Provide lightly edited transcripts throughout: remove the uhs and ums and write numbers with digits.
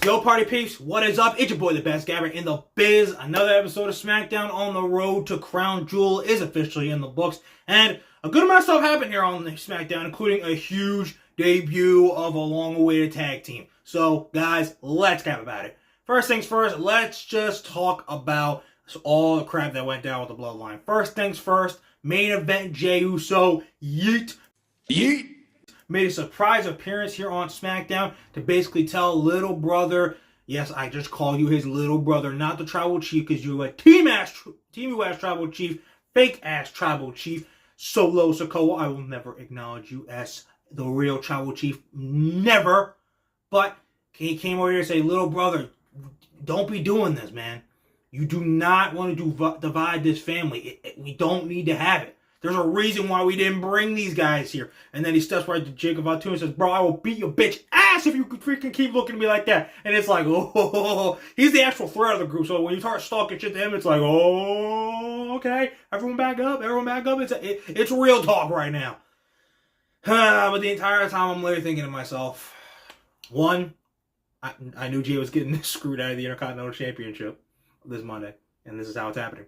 Yo, party peeps, what is up? It's your boy, the best Gabber in the biz. Another episode of Smackdown on the road to Crown Jewel is officially in the books. And a good amount of stuff happened here on the Smackdown, including a huge debut of a long-awaited tag team. So, guys, let's gab about it. First things first, let's just talk about all the crap that went down with the Bloodline. First things first, main event Jey Uso, yeet, made a surprise appearance here on Smackdown to basically tell little brother, yes, I just call you his little brother, not the tribal chief, because you're a team-ass tribal chief, fake-ass tribal chief, Solo Sikoa. I will never acknowledge you as the real tribal chief, never. But he came over here and say, little brother, don't be doing this, man. You do not want to divide this family. We don't need to have it. There's a reason why we didn't bring these guys here. And then he steps right to Jacob Fatu and says, bro, I will beat your bitch ass if you freaking keep looking at me like that. And it's like, oh, he's the actual threat of the group. So when you start stalking shit to him, it's like, oh, okay. Everyone back up. It's real talk right now. But the entire time I'm literally thinking to myself, one, I knew Jay was getting screwed out of the Intercontinental Championship this Monday. And this is how it's happening.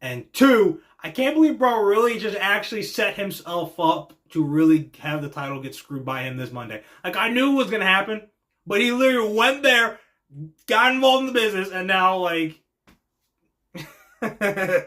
And two, I can't believe bro really just actually set himself up to really have the title get screwed by him this Monday. Like, I knew it was going to happen, but he literally went there, got involved in the business, and now, like, oh,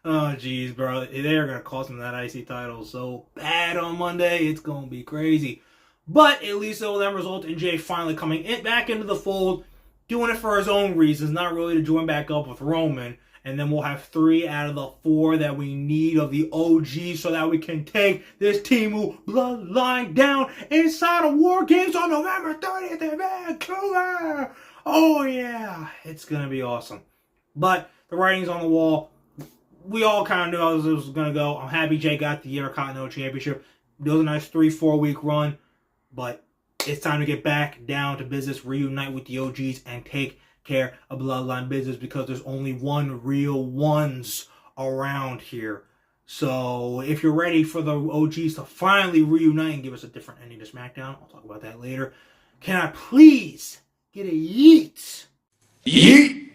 jeez, bro. They're going to cost him that IC title so bad on Monday. It's going to be crazy. But at least it will then result in Jay finally coming back into the fold, doing it for his own reasons, not really to join back up with Roman. And then we'll have 3 out of the 4 that we need of the OG so that we can take this Timu Bloodline down inside of War Games on November 30th in Vancouver. Oh, yeah. It's going to be awesome. But the writing's on the wall. We all kind of knew how this was going to go. I'm happy Jay got the Intercontinental Championship. It was a nice 3-4 week run. But it's time to get back down to business, reunite with the OGs, and take care of Bloodline business, because there's only one real ones around here. So if you're ready for the OGs to finally reunite and give us a different ending to SmackDown, I'll talk about that later. Can I please get a yeet? Yeet!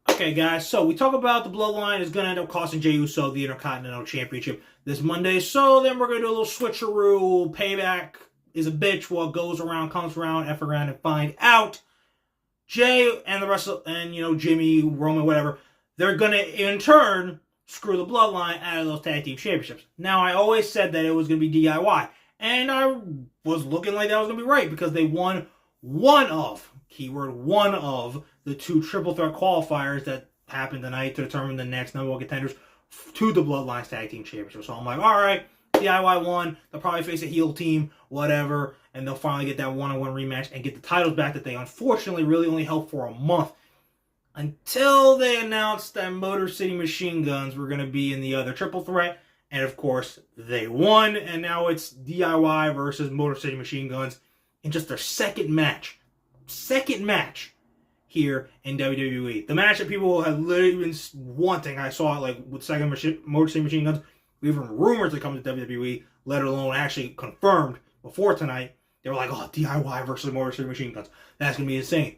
Okay, guys, so we talk about the Bloodline is going to end up costing Jey Uso the Intercontinental Championship this Monday. So then we're going to do a little switcheroo. Payback is a bitch. What goes around comes around. F around and find out. Jay and the rest of, Jimmy, Roman, whatever, they're going to, in turn, screw the Bloodline out of those tag team championships. Now, I always said that it was going to be DIY. And I was looking like that was going to be right, because they won one of the 2 triple threat qualifiers that happened tonight to determine the next number 1 contenders to the Bloodline's tag team championship. So I'm like, all right, DIY won. They'll probably face a heel team, whatever, and they'll finally get that one-on-one rematch and get the titles back that they unfortunately really only held for a month, until they announced that Motor City Machine Guns were going to be in the other triple threat. And of course, they won, and now it's DIY versus Motor City Machine Guns in just their second match here in WWE. The match that people have literally been wanting. I saw it like with second Motor City Machine Guns. Even rumors that come to WWE, let alone actually confirmed before tonight. They were like, oh, DIY versus Motor City Machine Guns. That's going to be insane.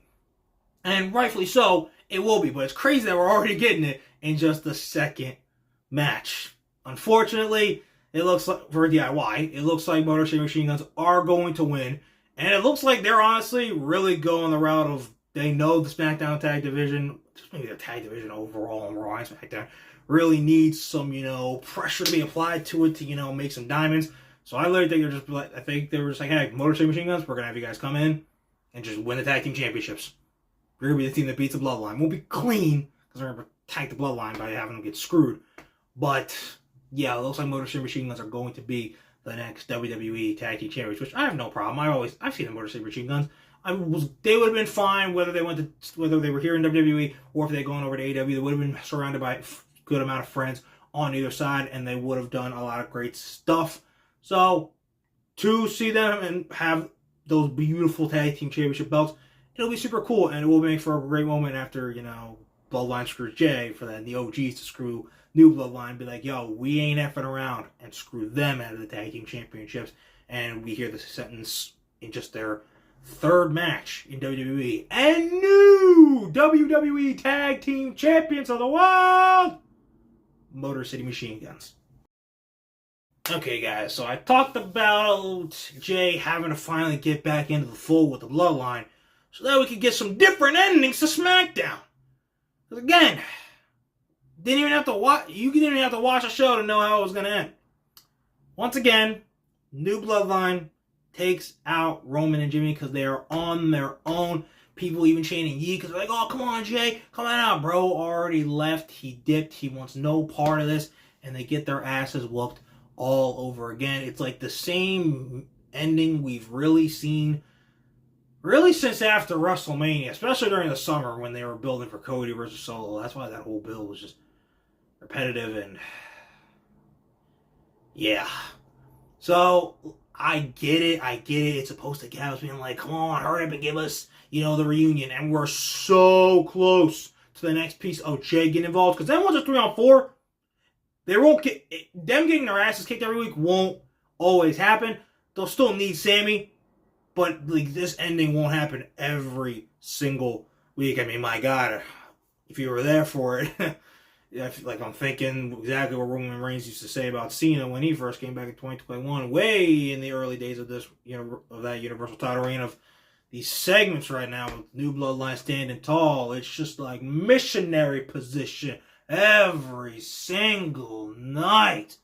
And rightfully so, it will be. But it's crazy that we're already getting it in just the second match. Unfortunately, it looks like, for DIY, it looks like Motor City Machine Guns are going to win. And it looks like they're honestly really going the route of, they know the SmackDown tag division, just maybe the tag division overall on Raw and SmackDown, really needs some, pressure to be applied to it to, make some diamonds. So I literally think they were just like, hey, Motor City Machine Guns, we're going to have you guys come in and just win the tag team championships. We're going to be the team that beats the Bloodline. Won't be clean, because we're going to protect the Bloodline by having them get screwed. But, yeah, it looks like Motor City Machine Guns are going to be the next WWE tag team champions, which I have no problem. I've seen the Motor City Machine Guns. They would have been fine whether they were here in WWE or if they'd gone over to AEW. They would have been surrounded by a good amount of friends on either side, and they would have done a lot of great stuff. So, to see them and have those beautiful tag team championship belts, it'll be super cool, and it will make for a great moment after, Bloodline screws Jay, for then the OGs to screw New Bloodline, be like, yo, we ain't effing around, and screw them out of the tag team championships. And we hear this sentence in just their third match in WWE. And new WWE Tag Team Champions of the World, Motor City Machine Guns. Okay, guys, so I talked about Jay having to finally get back into the fold with the Bloodline so that we could get some different endings to Smackdown. Because again, you didn't even have to watch a show to know how it was going to end. Once again, New Bloodline takes out Roman and Jimmy because they are on their own. People even chanting Yee because they're like, oh, come on, Jay. Come on out, bro. Already left. He dipped. He wants no part of this. And they get their asses whooped all over again. It's like the same ending we've really seen since after WrestleMania, especially during the summer when they were building for Cody versus Solo. That's why that whole build was just repetitive and yeah. So I get it. It's supposed to get us being like, come on, hurry up and give us, the reunion. And we're so close to the next piece of Jay getting involved. Because then once it's 3-on-4, they won't get them getting their asses kicked every week won't always happen. They'll still need Sammy, but like this ending won't happen every single week. I mean, my God, if you were there for it, I'm thinking exactly what Roman Reigns used to say about Cena when he first came back in 2021, way in the early days of this, of that Universal title reign, of these segments right now with New Bloodline standing tall. It's just like missionary position every single night.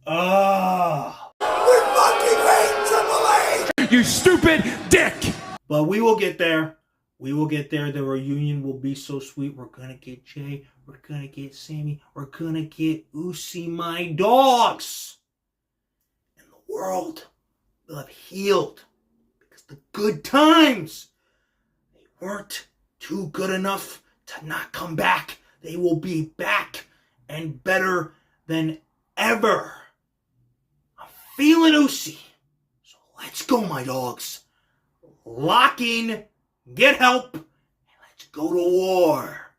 We fucking hate Triple H! You stupid dick! But we will get there. We will get there. The reunion will be so sweet. We're gonna get Jay. We're gonna get Sammy. We're gonna get Usi, my dogs. And the world will have healed. Because the good times, they weren't too good enough to not come back. They will be back and better than ever. I'm feeling Usi. So let's go, my dogs. Lock in, get help, and let's go to war.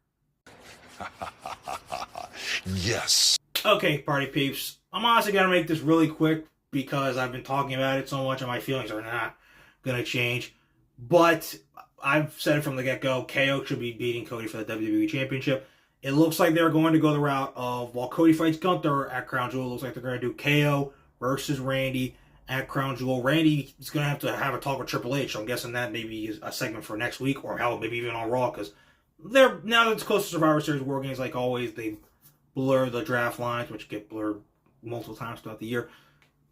Yes. Okay, party peeps. I'm honestly going to make this really quick because I've been talking about it so much and my feelings are not going to change. But I've said it from the get-go, KO should be beating Cody for the WWE Championship. It looks like they're going to go the route of, while Cody fights Gunther at Crown Jewel, it looks like they're going to do KO versus Randy at Crown Jewel. Randy is going to have a talk with Triple H, so I'm guessing that maybe is a segment for next week, or hell, maybe even on Raw, because they're, now that it's close to Survivor Series War Games, like always, they blur the draft lines, which get blurred multiple times throughout the year.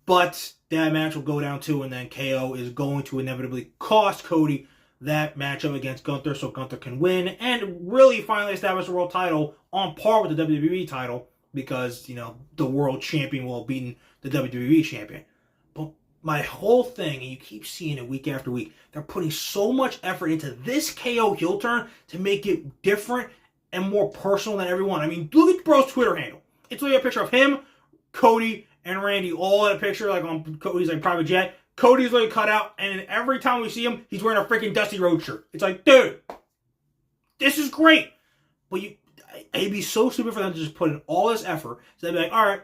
But that match will go down too, and then KO is going to inevitably cost Cody that matchup against Gunther, so Gunther can win and really finally establish the world title on par with the WWE title, because, the world champion will have beaten the WWE champion. But my whole thing, and you keep seeing it week after week, they're putting so much effort into this KO heel turn to make it different and more personal than everyone. I mean, look at bro's Twitter handle. It's literally a picture of him, Cody, and Randy all in a picture, like on Cody's private jet. Cody's literally cut out, and every time we see him, he's wearing a freaking Dusty Rhodes shirt. It's like, dude, this is great. But it'd be so stupid for them to just put in all this effort. So they'd be like, all right,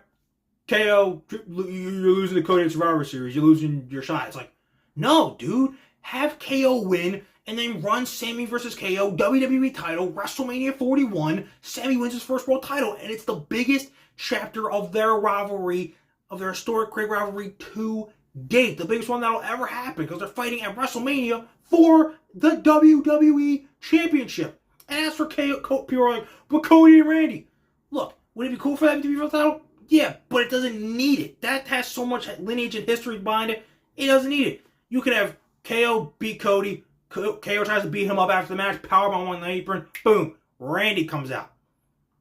KO, you're losing the Cody Survivor Series. You're losing your shot. It's like, no, dude. Have KO win, and then run Sammy versus KO, WWE title, WrestleMania 41. Sammy wins his first world title, and it's the biggest chapter of their rivalry, of their historic great rivalry to date, the biggest one that'll ever happen, because they're fighting at WrestleMania for the WWE Championship. And as for KO, people are like, but Cody and Randy, look, would it be cool for them to be for the title? Yeah, but it doesn't need it. That has so much lineage and history behind it. It doesn't need it. You could have KO beat Cody. KO tries to beat him up after the match. Powerbomb on the apron. Boom. Randy comes out.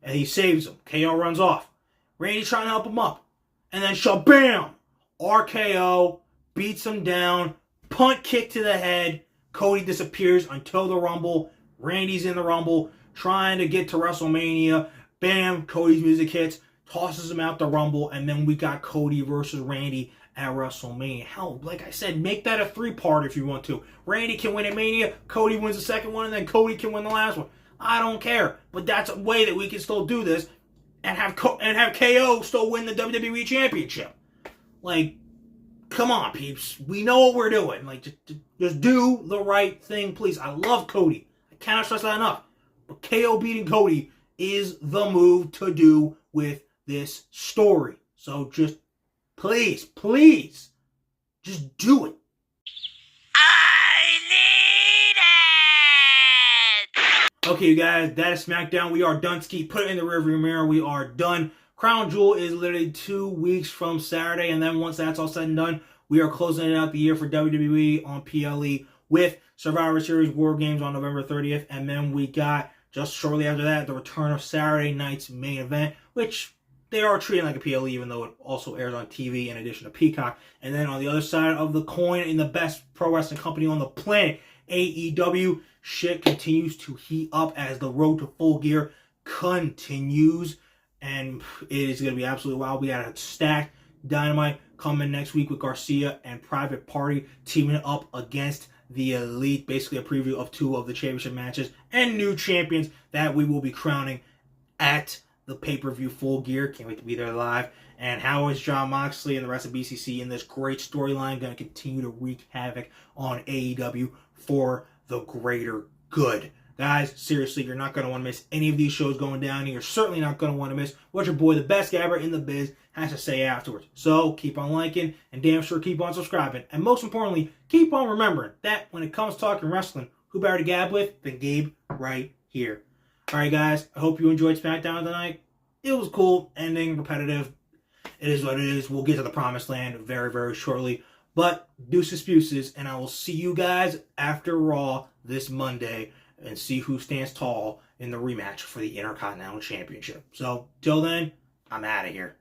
And he saves him. KO runs off. Randy's trying to help him up. And then shabam! RKO beats him down. Punt kick to the head. Cody disappears until the Rumble. Randy's in the Rumble, trying to get to WrestleMania. Bam! Cody's music hits. Tosses him out the Rumble. And then we got Cody versus Randy at WrestleMania. Hell, like I said, make that a 3-part if you want to. Randy can win at Mania. Cody wins the second one. And then Cody can win the last one. I don't care. But that's a way that we can still do this and have KO still win the WWE Championship. Like, come on, peeps. We know what we're doing. Like, just do the right thing, please. I love Cody. I cannot stress that enough. But KO beating Cody is the move to do with this story. So just, please, just do it. Okay, you guys, that is Smackdown. We are done. Ski, put it in the rearview mirror. We are done. Crown Jewel is literally 2 weeks from Saturday, and then once that's all said and done, we are closing out the year for WWE on PLE with Survivor Series War Games on November 30th, and then we got, just shortly after that, the return of Saturday night's main event, which they are treating like a PLE, even though it also airs on TV in addition to Peacock. And then on the other side of the coin, in the best pro wrestling company on the planet, AEW, shit continues to heat up as the road to Full Gear continues. And it is going to be absolutely wild. We got a stacked Dynamite coming next week with Garcia and Private Party teaming up against the Elite. Basically a preview of 2 of the championship matches and new champions that we will be crowning at the pay-per-view Full Gear. Can't wait to be there live. And how is Jon Moxley and the rest of BCC in this great storyline going to continue to wreak havoc on AEW for the greater good? Guys, seriously, you're not going to want to miss any of these shows going down, and you're certainly not going to want to miss what your boy, the best gabber in the biz, has to say afterwards. So, keep on liking, and damn sure keep on subscribing. And most importantly, keep on remembering that when it comes to talking wrestling, who better to gab with than Gabe right here. Alright guys, I hope you enjoyed SmackDown tonight. It was cool, ending, repetitive. It is what it is. We'll get to the promised land very, very shortly. But, deuces, puces, and I will see you guys after Raw this Monday and see who stands tall in the rematch for the Intercontinental Championship. So, till then, I'm out of here.